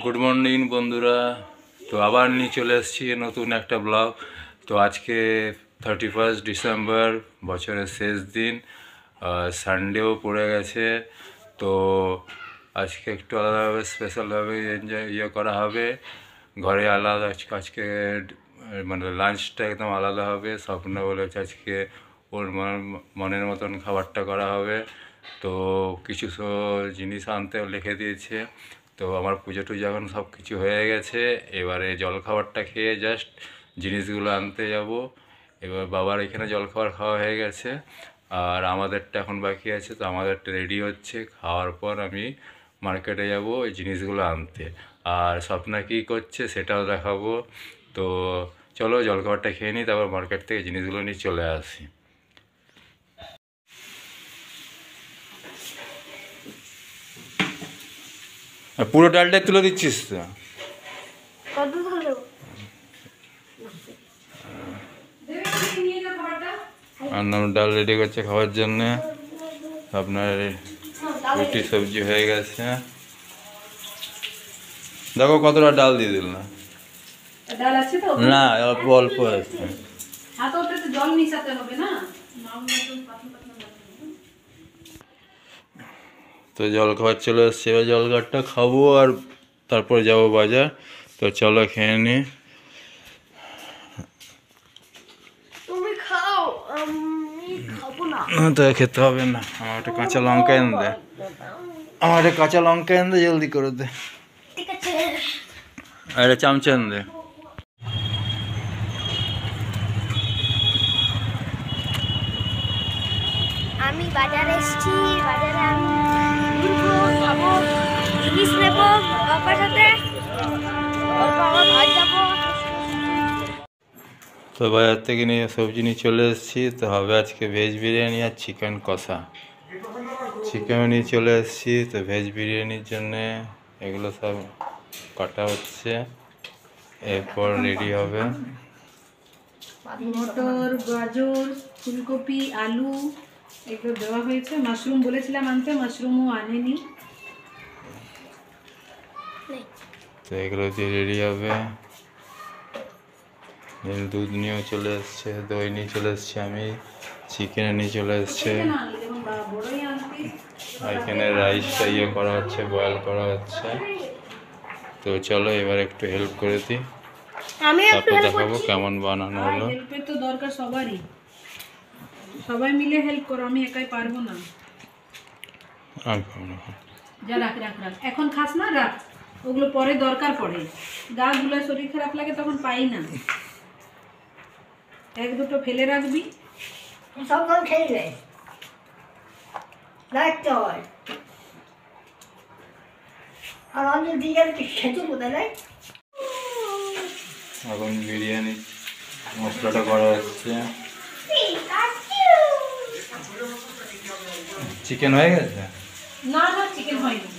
Good morning বন্ধুরা। তো আবার নিয়ে চলে এসেছি নতুন একটা ব্লগ। তো আজকে 31 ডিসেম্বর, বছরের শেষ দিন, সানডেও পড়ে গেছে। তো আজকে একটু আলাদাভাবে স্পেশালভাবে করা হবে ঘরে। আলাদা আজকে মানে লাঞ্চটা একদম আলাদা হবে। স্বপ্ন বলেছে আজকে ওর মনের মতন খাবারটা করা হবে। তো কিছু জিনিস আনতে লিখে দিয়েছে। তো আমার পুজো টুজো এখন সব কিছু হয়ে গেছে। এবারে জলখাবারটা খেয়ে জাস্ট জিনিসগুলো আনতে যাব। এবার বাবার এখানে জলখাবার খাওয়া হয়ে গেছে, আর আমাদেরটা এখন বাকি আছে। তো আমাদেরটা রেডি হচ্ছে, খাওয়ার পর আমি মার্কেটে যাব ওই জিনিসগুলো আনতে। আর স্বপ্না কী করছে সেটাও দেখাবো। তো চলো জলখাবারটা খেয়ে নিই, তারপর মার্কেট থেকে জিনিসগুলো নিয়ে চলে আসি। পুরো ডালটাই তুলে দিচ্ছিস তো? আর নাম ডাল রেডি করছে খাওয়ার জন্যে। আপনার রুটি সবজি হয়ে গেছে। দেখো কতটা ডাল দিয়ে দিল না। না অল্প অল্প আছে। জল মিশাতে হবে না। তো জল খাবার চলে এসছে, এবার জল খাবারটা খাবো আর তারপর যাব বাজার। তো চলো খেয়ে নি। তুমি খাও, আমি খাবো না। তো খেতে হবে না। আমার একটা কাঁচা লঙ্কা এনে দে, আমার একটা কাঁচা লঙ্কা এনে দে, জলদি করে দে। ঠিক আছে, আর একটা চামচা এনে দে। আমি বাজারে এসেছি। বাজারে আমি ঘুরবো, খাবো, জিনিস নেবো বাবার সাথে, অল্প আবার ভাত যাবো। তো বাজার থেকে নিয়ে সবজি নিয়ে চলে এসেছি। তো হবে আজকে ভেজ বিরিয়ানি আর চিকেন কষা। চিকেনও নিয়ে চলে এসেছি। তো ভেজ বিরিয়ানির জন্যে এগুলো সব কাটা হচ্ছে, এরপর রেডি হবে। মটর, গাজর, ফুলকপি, আলু এগুলো দেওয়া হয়েছে। মাশরুম বলেছিলাম আনতে, মাশরুমও আনেনি। তো এগুলো দিয়ে রেডি হবে। দুধ নিয়েও চলে এসছে, দই নিয়ে চলে এসছে, আমি চিকেন নিয়ে চলে এসছে। আর এখানে রাইসটা করা হচ্ছে, বয়েল করা হচ্ছে। তো চলো এবার একটু হেল্প করে দিই, তারপর দেখাবো কেমন বানানো হলো। হেল্পের তো দরকার সবারই, সবাই মিলে হেল্প করো, আমি একাই পারবো না। যা রাখ রাখ রাখ, এখন খাস না, রাখ, ওগুলো পরে দরকার পড়ে। গা গুলা শরীর খারাপ লাগে তখন পাই না। এক দুটো ফেলে রাখবি, সব খেয়ে রাখতে হয়। আর আমি বিরিয়ানি খেতে কোথায় নাই। এখন বিরিয়ানি মশলাটা করা হচ্ছে। চিকেন হয়ে গেছে? না না, চিকেন হয়নি।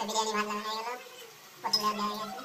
বিরিয়ানি ভাত হয়ে গেল, প্রথমে দেওয়া হয়ে গেছে।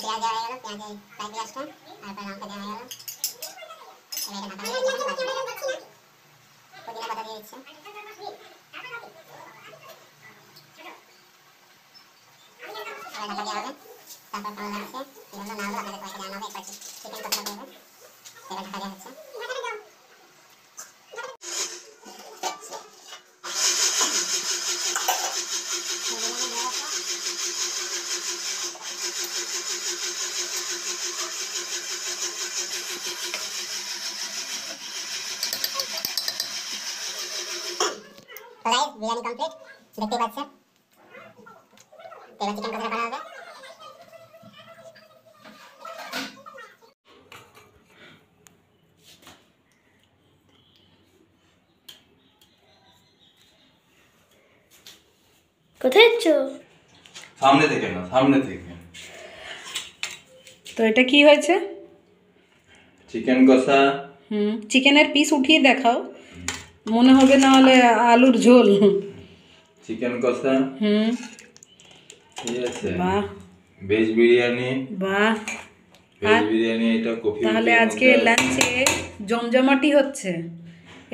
পেঁয়াজ দেওয়া হয়ে গেল, পেঁয়াজের ফ্রাই পেঁয়াজটা, তারপরে লঙ্কা দেওয়া হয়ে গেল। এবার এটা মাথা দিয়ে পুদিনা পাতা দিয়ে দিচ্ছে। এবার ঢাকা দেওয়া হবে, তারপর ভালো লাগছে কি হলো না হলো আপনাদের কয়েকটা জানানো হবে। একবার চিকেন কষা করবে, এবার ঢাকা দেওয়া হচ্ছে। তো গাইস বিরিয়ানি কমপ্লিট দেখতেই পাচ্ছেন। এবার চিকেন কষাটা করা হবে। কোথায় যাচ্ছ? সামনে থেকে না, সামনে থেকে। তো এটা কি হয়েছে? চিকেন কষা। চিকেনের পিস উঠিয়ে দেখাও, মনে হবে না হলে আলুর ঝোল। চিকেন কষা। হুম, ঠিক আছে। বাহ ভেজ বিরিয়ানি। বাহ। ভেজ বিরিয়ানি এটা কফি। তাহলে আজকে লাঞ্চে জমজমাটি হচ্ছে।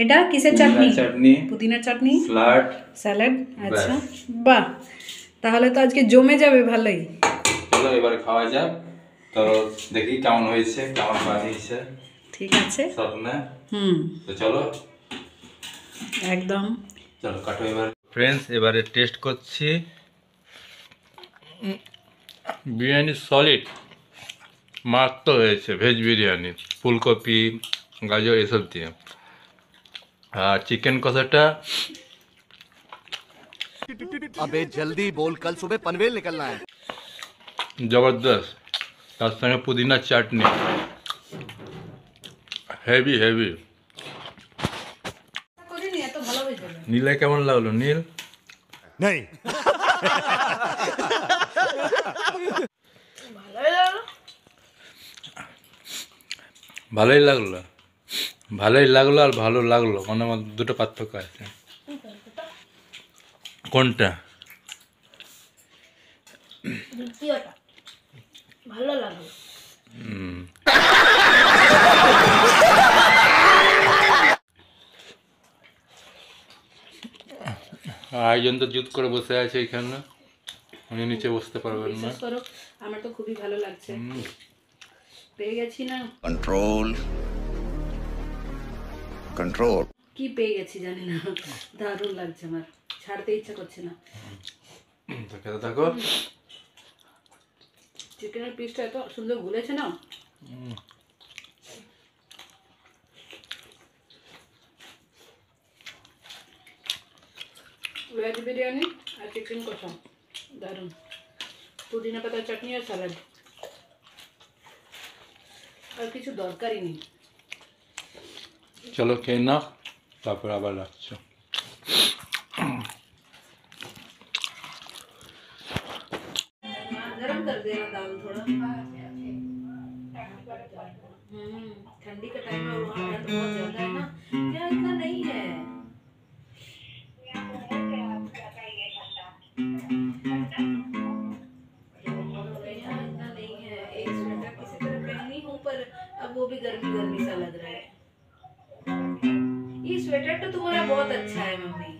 এটা কিসের চাটনি? চাটনি, পুদিনার চাটনি, স্যালাড, স্যালাড। আচ্ছা, বাহ, তাহলে তো আজকে জমে যাবে ভালোই। চলো এবারে খাওয়া যাক। তো দেখি কেমন হয়েছে, কেমন বানিয়েছে। ঠিক আছে। স্বপ্নে। হুম, তো চলো একদম। চলো কাটো এবার। ফ্রেন্ডস এবারে টেস্ট করছি। বিরিয়ানি সলিড, মাত্র হয়েছে। ভেজ বিরিয়ানি, ফুলকপি, গাজর এসব দিয়ে। আর চিকেন কষাটা अबे जल्दी बोल, कल सुबह पनवेल निकलना है। জবরদস্ত। তার সঙ্গে পুদিনার চাটনি, হেভি হেভি। করিনি, এত ভালো হয়ে যাবে। নীলে কেমন লাগলো নীল? नहीं ভালোই লাগলো, ভালোই লাগলো আর ভালো লাগলো, মানে আমার দুটো পার্থক্য আছে। কোনটা? দ্বিতীয়টা ভালো লাগলো। আয়োজন তো জুত করে বসে আছে এখানে, উনি নিচে বসতে পারবেন না। বিশ্বাস করো, আমার তো খুবই ভালো লাগছে। পেয়ে গেছি না, कंट्रोल कंट्रोल। কি পেয়ে গেছি জানি না, দারুণ লাগছে আমার, ছাড়তে ইচ্ছা করছে না। তো খেতে থাকো। চিকেনের পিসটা এত সুন্দর গুলেছে না। ভেজ বিরিয়ানি আর চিকেন কষা দারুণ, পুদিনা পাতার চাটনি আর স্যালাড, আর কিছু দরকারই নেই। চলো খেয়ে নাও, তারপর আবার রাখছো। गरम कर देना दाल थोड़ा। ठंडी का टाइम है, वहाँ ठंड बहुत ज्यादा है ना, यहाँ इतना नहीं है। यहाँ इतना नहीं है। एक स्वेटर किसी तरह पहनी हूँ, पर अब वो भी गर्मी गर्मी सा लग रहा है। ये स्वेटर तो तुम्हारा बहुत अच्छा है मम्मी,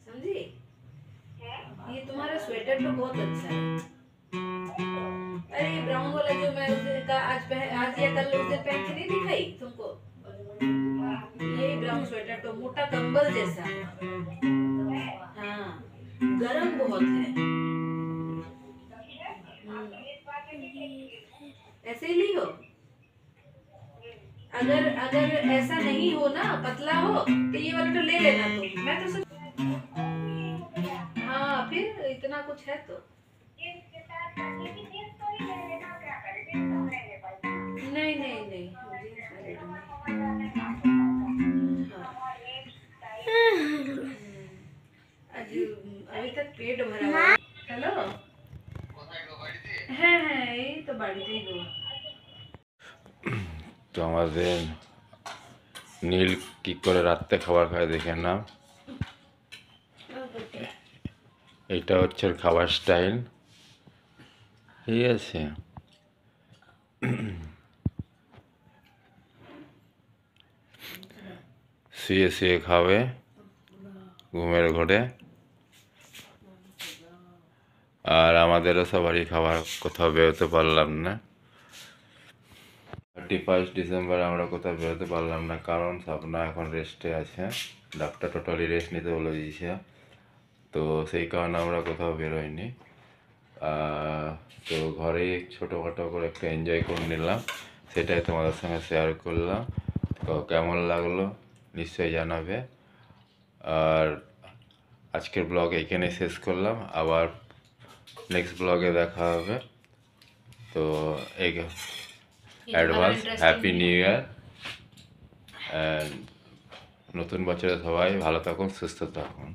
समझी? ये तुम्हारा स्वेटर तो बहुत अच्छा है। अरे ये ब्राउन वाला जो मैं उस दिन का आज या कल उस दिन पहन के नहीं दिखाई तुमको, ये ब्राउन स्वेटर तो मोटा कंबल जैसा है। हाँ, गरम बहुत है। ऐसे ही ली हो। अगर अगर ऐसा नहीं हो ना, पतला हो, तो ये वाला तो ले लेना तुम। मैं तो सिर्फ हाँ, फिर इतना कुछ है तो नहीं नहीं नहीं, अभी तक पेट भरा हुआ है। हेलो, হ্যাঁ হ্যাঁ, এই তো বাড়িতেই গো। তো আমাদের নীল কি করে রাত্রে খাবার খায় দেখে না। এটা হচ্ছে ওর খাবার স্টাইল, ঠিক আছে। শুয়ে শুয়ে খাবে ঘুমের ঘরে। আর আমাদেরও সবারই খাবার, কোথাও বেরোতে পারলাম না। 31 ডিসেম্বর আমরা কোথাও বেরোতে পারলাম না, কারণ স্বপ্না এখন রেস্টে আছে। ডাক্তার টোটালি রেস্ট নিতে বলে দিয়েছে, তো সেই কারণে আমরা কোথাও বেরোইনি। তো ঘরেই ছোটোখাটো করে একটু এনজয় করে নিলাম, সেটাই তোমাদের সঙ্গে শেয়ার করলাম। তো কেমন লাগলো নিশ্চয়ই জানাবে। আর আজকের ব্লগ এখানে শেষ করলাম, আবার নেক্সট ব্লগে দেখা হবে। তো এই advance happy new year, and নতুন বছরে সবাই ভালো থাকুন, সুস্থ থাকুন।